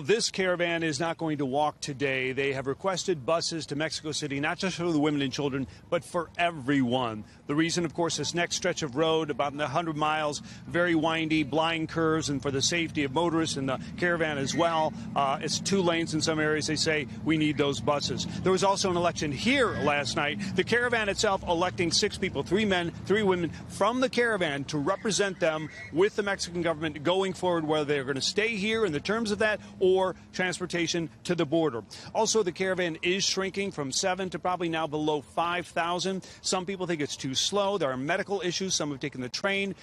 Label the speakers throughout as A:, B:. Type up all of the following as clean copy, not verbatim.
A: This caravan is not going to walk today. They have requested buses to Mexico City, not just for the women and children, but for everyone. The reason, of course, this next stretch of road, about 100 miles, very windy, blind curves, and for the safety of motorists and the caravan as well. It's 2 lanes in some areas. They say we need those buses. There was also an election here last night. The caravan itself electing 6 people, 3 men, 3 women from the caravan to represent them with the Mexican government going forward, whether they're going to stay here in the terms of that or transportation to the border. Also, the caravan is shrinking from 7 to probably now below 5,000. Some people think it's too slow. There are medical issues. Some have taken the train.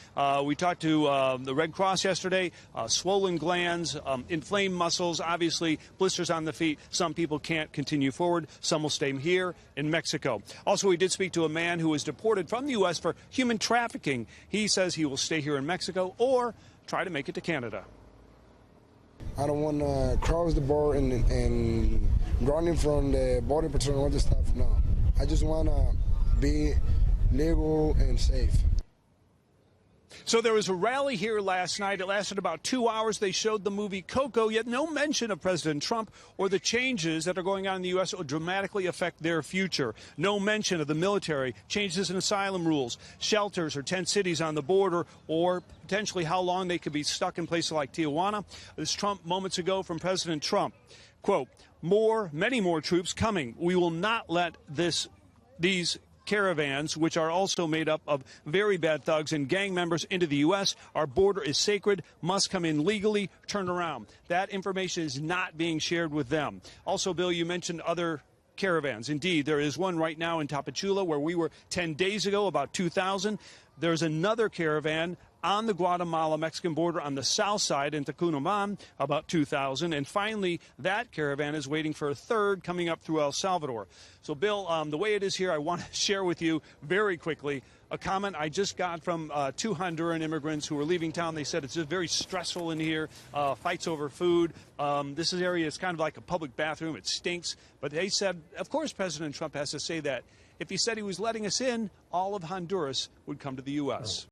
A: We talked to the Red Cross yesterday. Swollen glands, inflamed muscles, obviously blisters on the feet. Some people can't continue forward. Some will stay here in Mexico. Also, we did speak to a man who was deported from the U.S. for human trafficking. He says he will stay here in Mexico or try to make it to Canada.
B: I don't want to cross the border and running from the border patrol and all this stuff. No, I just want to be legal and safe.
A: So there was a rally here last night. It lasted about 2 hours. They showed the movie Coco, yet no mention of President Trump or the changes that are going on in the U.S. that will dramatically affect their future. No mention of the military, changes in asylum rules, shelters or tent cities on the border, or potentially how long they could be stuck in places like Tijuana. This Trump moments ago from President Trump, quote, many more troops coming. We will not let these caravans, which are also made up of very bad thugs and gang members, into the U.S. Our border is sacred, must come in legally, turn around. That information is not being shared with them. Also, Bill, you mentioned other caravans. Indeed, there is one right now in Tapachula where we were 10 days ago, about 2,000. There's another caravan on the Guatemala-Mexican border on the south side in Tecunamán, about 2,000. And finally, that caravan is waiting for a third coming up through El Salvador. So, Bill, the way it is here, I want to share with you very quickly a comment I just got from 2 Honduran immigrants who were leaving town. They said it's just very stressful in here, fights over food. This area is kind of like a public bathroom. It stinks. But they said, of course, President Trump has to say that. If he said he was letting us in, all of Honduras would come to the U.S.